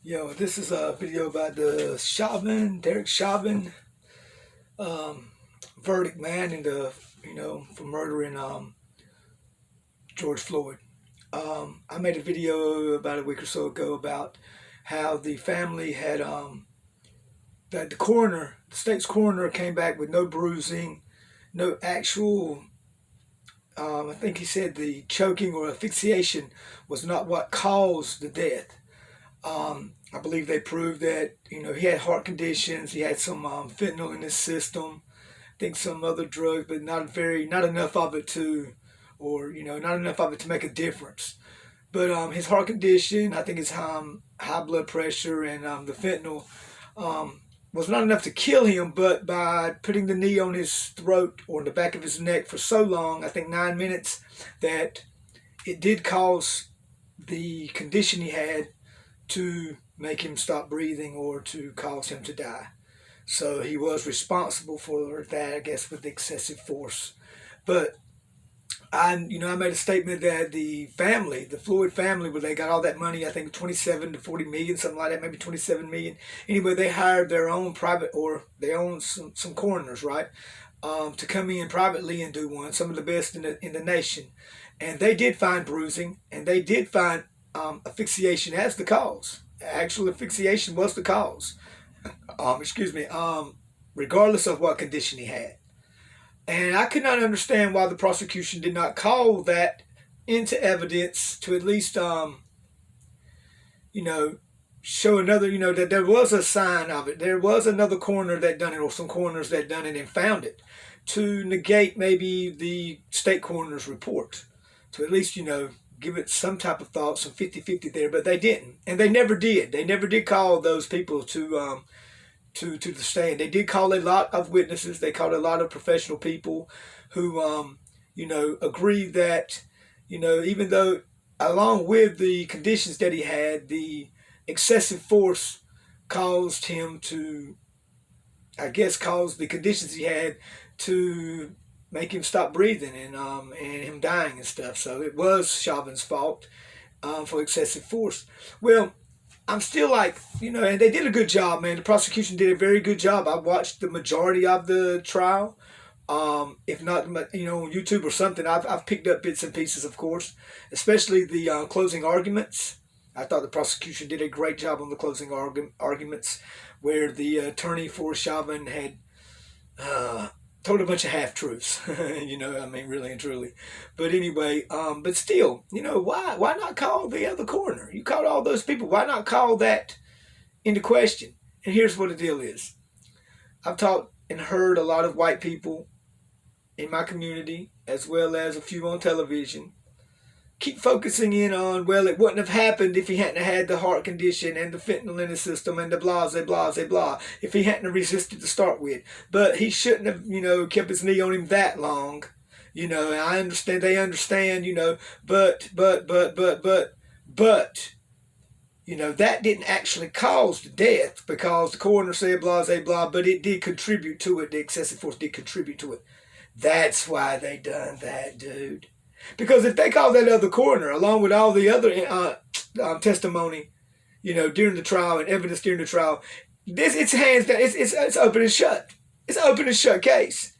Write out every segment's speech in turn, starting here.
This is a video about the Derek Chauvin verdict, man, in for murdering George Floyd. I made a video about a week or so ago about how the family had that the state's coroner came back with no bruising, no actual. I think he said the choking or asphyxiation was not what caused the death. I believe they proved that he had heart conditions, he had some fentanyl in his system, I think some other drugs, but not enough of it not enough of it to make a difference. But his heart condition, I think his high blood pressure, and the fentanyl was not enough to kill him. But by putting the knee on his throat or in the back of his neck for so long, I think 9 minutes, that it did cause the condition he had to make him stop breathing or to cause him to die. So he was responsible for that, I guess, with excessive force. But I made a statement that the Floyd family, where they got all that money, I think 27 to 40 million, something like that, maybe 27 million. Anyway, they hired their own they own some coroners, right? To come in privately and do one, some of the best in the nation. And they did find bruising, and they did find asphyxiation as the cause. Actual asphyxiation was the cause. Excuse me. Regardless of what condition he had. And I could not understand why the prosecution did not call that into evidence to at least, show another, that there was a sign of it. There was another coroner that done it, or some coroners that done it and found it, to negate maybe the state coroner's report. To at least, give it some type of thought, some 50-50 there, but they didn't. And they never did. They never did call those people to the stand. They did call a lot of witnesses. They called a lot of professional people who, agreed that, even though, along with the conditions that he had, the excessive force caused him to, I guess, caused the conditions he had to make him stop breathing and him dying and stuff. So it was Chauvin's fault for excessive force. Well, I'm still like, and they did a good job, man. The prosecution did a very good job. I watched the majority of the trial. If not, on YouTube or something, I've picked up bits and pieces, of course, especially the closing arguments. I thought the prosecution did a great job on the closing arguments, where the attorney for Chauvin had told a bunch of half-truths, really and truly. But anyway, but still, why not call the other coroner? You called all those people. Why not call that into question? And here's what the deal is. I've talked and heard a lot of white people in my community, as well as a few on television, keep focusing in on, well, it wouldn't have happened if he hadn't had the heart condition and the fentanyl in his system and the blah, blah, blah, blah, if he hadn't resisted to start with. But he shouldn't have, kept his knee on him that long. I understand, they understand, but, that didn't actually cause the death, because the coroner said blah, blah, but it did contribute to it. The excessive force did contribute to it. That's why they done that, dude. Because if they call that other coroner, along with all the other testimony, during the trial and evidence during the trial, it's hands down. It's open and shut. It's an open and shut case.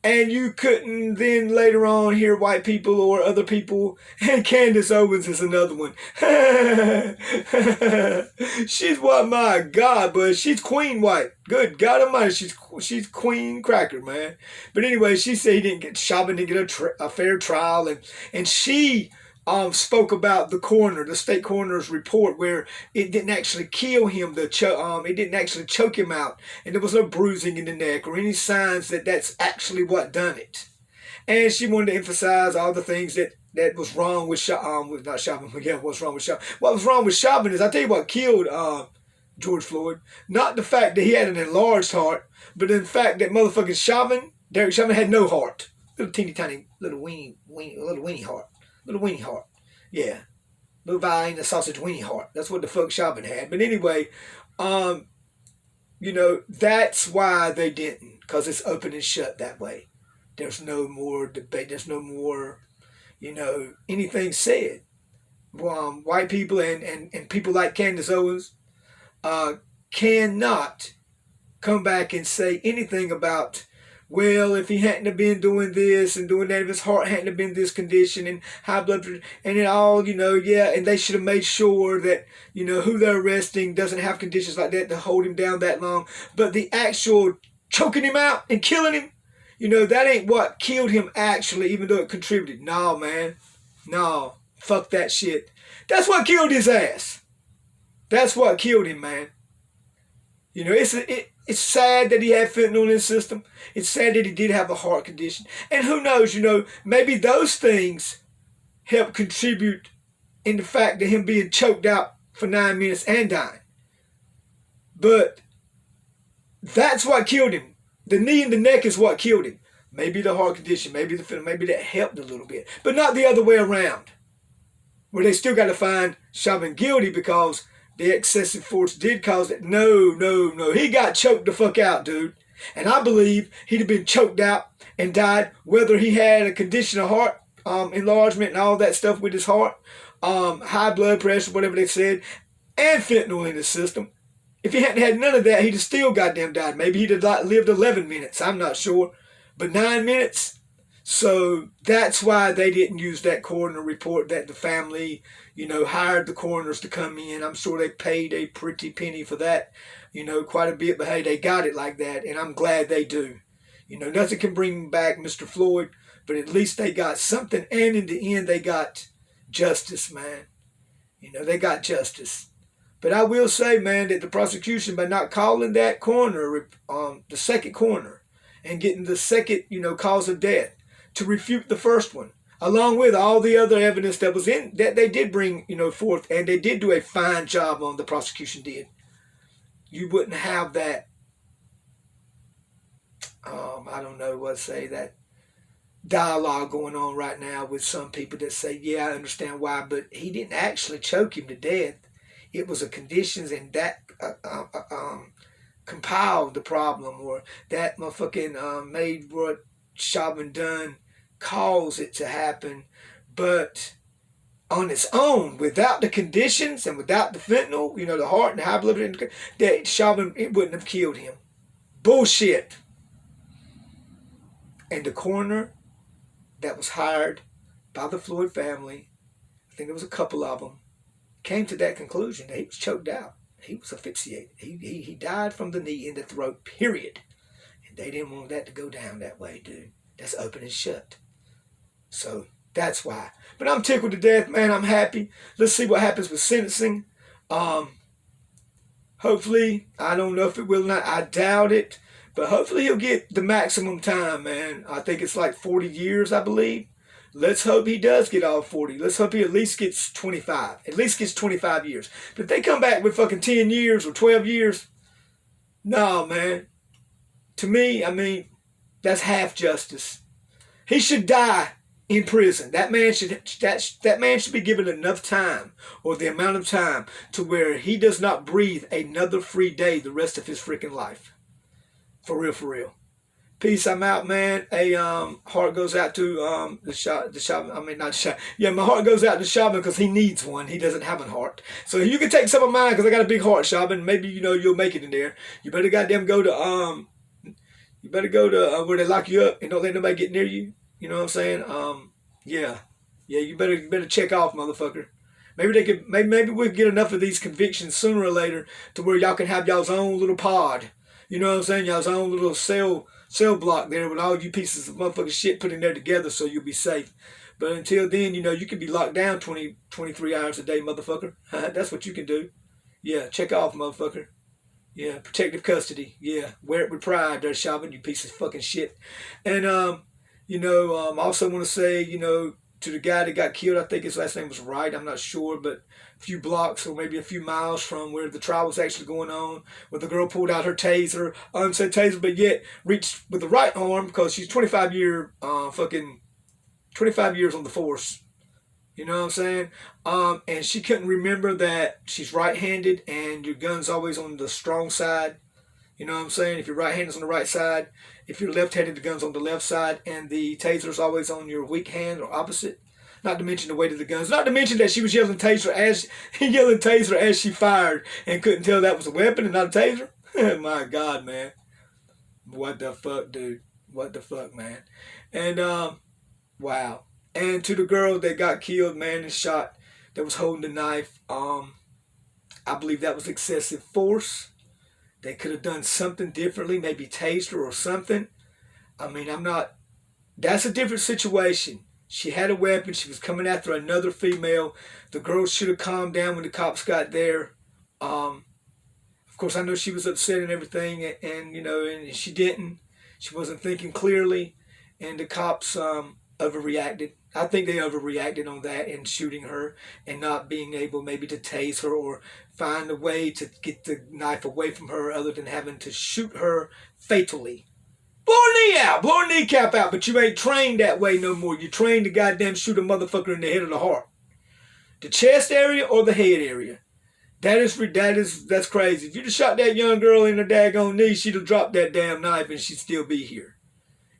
And you couldn't then later on hear white people or other people, and Candace Owens is another one. She's what, my God, but she's queen white. Good God Almighty, she's queen cracker, man. But anyway, she said Chauvin didn't get a fair trial, and she spoke about the state coroner's report, where it didn't actually kill him. It didn't actually choke him out, and there was no bruising in the neck or any signs that that's actually what done it. And she wanted to emphasize all the things that was wrong with not Chauvin. Yeah, what's wrong with Chauvin? What was wrong with Chauvin is, I tell you what killed George Floyd. Not the fact that he had an enlarged heart, but the fact that motherfucking Derek Chauvin, had no heart. Little teeny tiny little weenie heart. Little weenie heart. Yeah. Little Vienna sausage weenie heart. That's what the fuck Chauvin had. But anyway, that's why they didn't. Because it's open and shut that way. There's no more debate. There's no more, anything said. White people and people like Candace Owens, cannot come back and say anything about, well, if he hadn't have been doing this and doing that, if his heart hadn't have been this condition and high blood pressure and it all, yeah, and they should have made sure that, who they're arresting doesn't have conditions like that to hold him down that long. But the actual choking him out and killing him, that ain't what killed him actually, even though it contributed. No, man. No. Fuck that shit. That's what killed his ass. That's what killed him, man. It's sad that he had fentanyl in his system. It's sad that he did have a heart condition. And who knows, maybe those things help contribute in the fact of him being choked out for 9 minutes and dying. But that's what killed him. The knee and the neck is what killed him. Maybe the heart condition, maybe the fentanyl, maybe that helped a little bit. But not the other way around. Where they still got to find Chauvin guilty because the excessive force did cause it. No. He got choked the fuck out, dude. And I believe he'd have been choked out and died, whether he had a condition of heart enlargement and all that stuff with his heart, high blood pressure, whatever they said, and fentanyl in his system. If he hadn't had none of that, he'd have still goddamn died. Maybe he'd have lived 11 minutes. I'm not sure. But 9 minutes? So that's why they didn't use that coroner report that the family, hired the coroners to come in. I'm sure they paid a pretty penny for that, quite a bit. But hey, they got it like that, and I'm glad they do. Nothing can bring back Mr. Floyd, but at least they got something. And in the end, they got justice, man. They got justice. But I will say, man, that the prosecution, by not calling that coroner, the second coroner, and getting the second, cause of death, to refute the first one, along with all the other evidence that was in that they did bring, forth, and they did do a fine job on, the prosecution did. You wouldn't have that, I don't know what to say, that dialogue going on right now with some people that say, yeah, I understand why, but he didn't actually choke him to death. It was a conditions, and that compiled the problem, or that motherfucking made what Chauvin done cause it to happen. But on its own, without the conditions and without the fentanyl, the heart and the high blood pressure, that Chauvin, it wouldn't have killed him. Bullshit. And the coroner that was hired by the Floyd family, I think there was a couple of them, came to that conclusion that he was choked out. He was asphyxiated. He died from the knee in the throat, period. And they didn't want that to go down that way, dude. That's open and shut. So that's why. But I'm tickled to death, man. I'm happy. Let's see what happens with sentencing. Hopefully, I don't know if it will or not. I doubt it. But hopefully he'll get the maximum time, man. I think it's like 40 years, I believe. Let's hope he does get all 40. Let's hope he at least gets 25. At least gets 25 years. But if they come back with fucking 10 years or 12 years, no, man. To me, that's half justice. He should die in prison. That man should be given enough time, or the amount of time, to where he does not breathe another free day the rest of his freaking life. For real. Peace, I'm out, man. A heart goes out to my heart goes out to Chauvin because he needs one. He doesn't have a heart. So you can take some of mine because I got a big heart, Chauvin. Maybe you'll make it in there. You better goddamn go to where they lock you up and don't let nobody get near you. You know what I'm saying? Yeah. You better check off, motherfucker. Maybe we'll get enough of these convictions sooner or later to where y'all can have y'all's own little pod. You know what I'm saying? Y'all's own little cell block there with all you pieces of motherfucking shit put in there together so you'll be safe. But until then, you can be locked down 23 hours a day, motherfucker. That's what you can do. Yeah, check off, motherfucker. Yeah, protective custody. Yeah, wear it with pride there, Chauvin, you piece of fucking shit. And, also want to say, to the guy that got killed, I think his last name was Wright, I'm not sure, but a few blocks or maybe a few miles from where the trial was actually going on, where the girl pulled out her taser, unsaid taser, but yet reached with the right arm because she's 25 years on the force. You know what I'm saying? And she couldn't remember that she's right-handed and your gun's always on the strong side. You know what I'm saying? If your right hand is on the right side, if you're left-handed, the gun's on the left side, and the taser's always on your weak hand or opposite. Not to mention the weight of the guns. Not to mention that she was yelling taser as she fired and couldn't tell that was a weapon and not a taser. My God, man. What the fuck, dude? What the fuck, man? And wow. And to the girl that got killed, man, and shot, that was holding the knife. I believe that was excessive force. They could have done something differently, maybe tased her or something. I mean, that's a different situation. She had a weapon. She was coming after another female. The girl should have calmed down when the cops got there. Of course, I know she was upset and everything, and she didn't. She wasn't thinking clearly, and the cops overreacted. I think they overreacted on that and shooting her and not being able maybe to tase her or find a way to get the knife away from her other than having to shoot her fatally. Blow her knee out, blow her kneecap out, but you ain't trained that way no more. You trained to goddamn shoot a motherfucker in the head or the heart. The chest area or the head area. That's crazy. If you'd have shot that young girl in her daggone knee, she'd have dropped that damn knife and she'd still be here.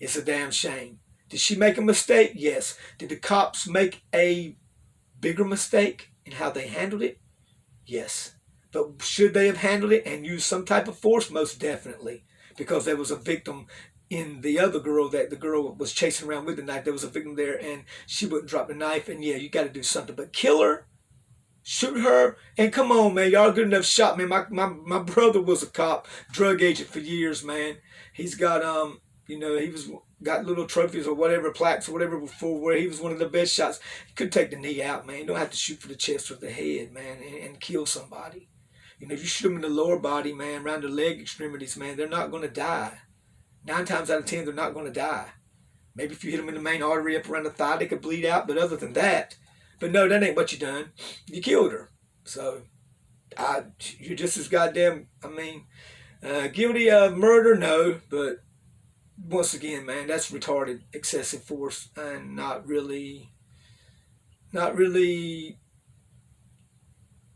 It's a damn shame. Did she make a mistake? Yes. Did the cops make a bigger mistake in how they handled it? Yes. But should they have handled it and used some type of force? Most definitely. Because there was a victim in the other girl that the girl was chasing around with the knife. There was a victim there and she wouldn't drop the knife. And yeah, you got to do something. But kill her? Shoot her? And come on, man. Y'all good enough shot, man. My brother was a cop, drug agent for years, man. He's got, got little trophies or whatever, plaques or whatever before where he was one of the best shots. He could take the knee out, man. You don't have to shoot for the chest or the head, man, and kill somebody. If you shoot them in the lower body, man, around the leg extremities, man, they're not going to die. 9 times out of 10, they're not going to die. Maybe if you hit them in the main artery up around the thigh, they could bleed out. But other than that, but no, that ain't what you done. You killed her. So, you're just as goddamn, guilty of murder, no. But once again, man, that's retarded, excessive force, and not really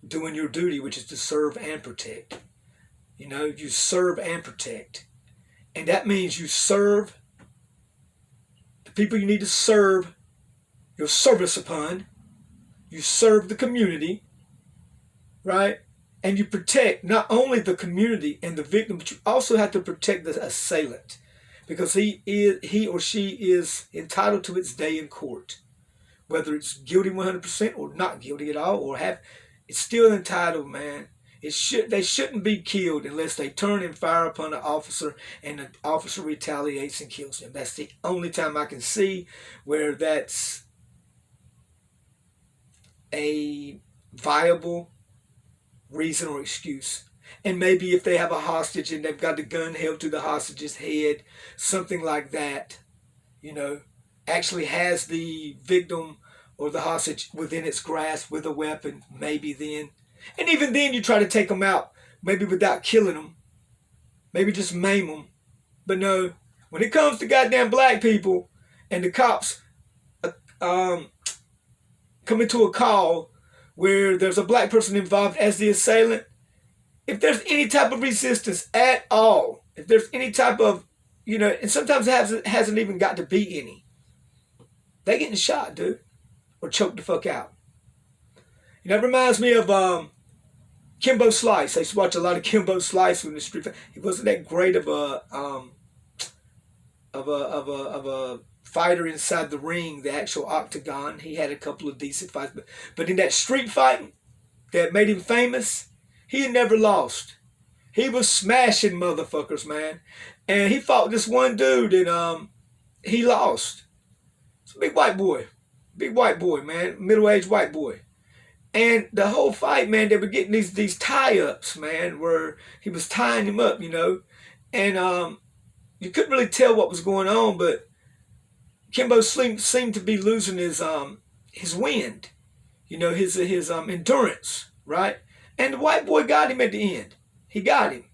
doing your duty, which is to serve and protect. You serve and protect. And that means you serve the people you need to serve your service upon. You serve the community, right? And you protect not only the community and the victim, but you also have to protect the assailant. Because he or she is entitled to its day in court. Whether it's guilty 100% or not guilty at all, it's still entitled, man. They shouldn't be killed unless they turn and fire upon an officer and the officer retaliates and kills him. That's the only time I can see where that's a viable reason or excuse. And maybe if they have a hostage and they've got the gun held to the hostage's head, something like that, actually has the victim or the hostage within its grasp with a weapon, maybe then. And even then you try to take them out, maybe without killing them, maybe just maim them. But no, when it comes to goddamn black people and the cops come into a call where there's a black person involved as the assailant, if there's any type of resistance at all, if there's any type of, and sometimes it hasn't even got to be any, they getting shot, dude, or choked the fuck out. That reminds me of Kimbo Slice. I used to watch a lot of Kimbo Slice in the street. He wasn't that great of a fighter inside the ring, the actual octagon. He had a couple of decent fights, but in that street fighting that made him famous, he had never lost. He was smashing motherfuckers, man. And he fought this one dude and he lost. It's a big white boy, man, middle-aged white boy. And the whole fight, man, they were getting these tie-ups, man, where he was tying him up, and you couldn't really tell what was going on, but Kimbo seemed to be losing his wind, his endurance, right? And the white boy got him at the end. He got him.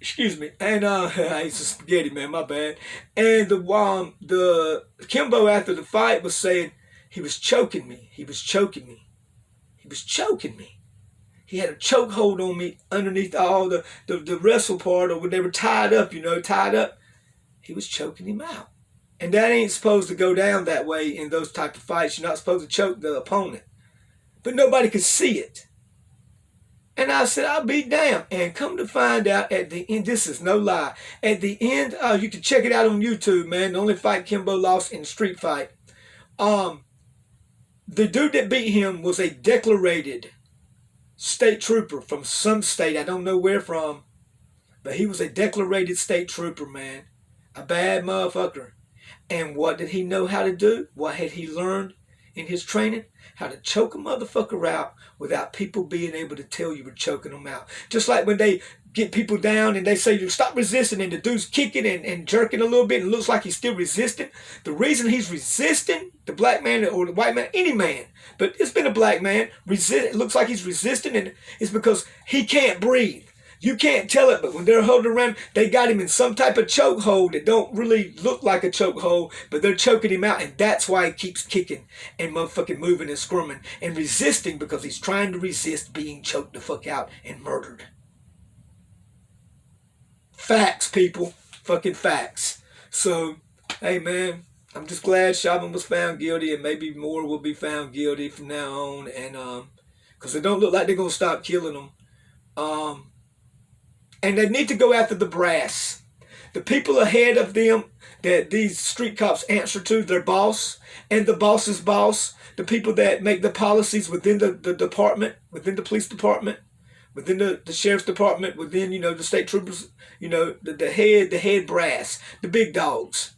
Excuse me. And I used to spaghetti, man, my bad. And the Kimbo after the fight was saying he was choking me. He was choking me. He was choking me. He had a chokehold on me underneath all the wrestle part, or when they were tied up, tied up. He was choking him out. And that ain't supposed to go down that way in those type of fights. You're not supposed to choke the opponent. But nobody could see it. And I said, I'll be damned. And come to find out at the end, this is no lie. At the end, you can check it out on YouTube, man. The only fight Kimbo lost in a street fight. The dude that beat him was a declarated state trooper from some state. I don't know where from. But he was a declarated state trooper, man. A bad motherfucker. And what did he know how to do? What had he learned in his training? How to choke a motherfucker out without people being able to tell you were choking them out. Just like when they get people down and they say, you stop resisting, and the dude's kicking and jerking a little bit and looks like he's still resisting. The reason he's resisting, the black man or the white man, any man, but it's been a black man, it looks like he's resisting, and it's because he can't breathe. You can't tell it, but when they're holding around, they got him in some type of chokehold that don't really look like a chokehold, but they're choking him out, and that's why he keeps kicking and motherfucking moving and squirming and resisting, because he's trying to resist being choked the fuck out and murdered. Facts, people. Fucking facts. So, hey man, I'm just glad Chauvin was found guilty, and maybe more will be found guilty from now on, and because it don't look like they're gonna stop killing them. And they need to go after the brass. The people ahead of them that these street cops answer to, their boss and the boss's boss, the people that make the policies within the department, within the police department, within the sheriff's department, within, the state troopers, the head brass, the big dogs,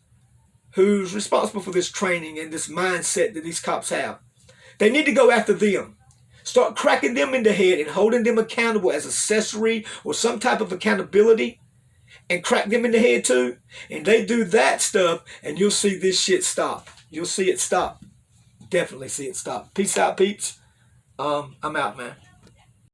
who's responsible for this training and this mindset that these cops have. They need to go after them. Start cracking them in the head and holding them accountable as accessory or some type of accountability, and crack them in the head too. And they do that stuff, and you'll see this shit stop. You'll see it stop. Definitely see it stop. Peace out, peeps. I'm out, man.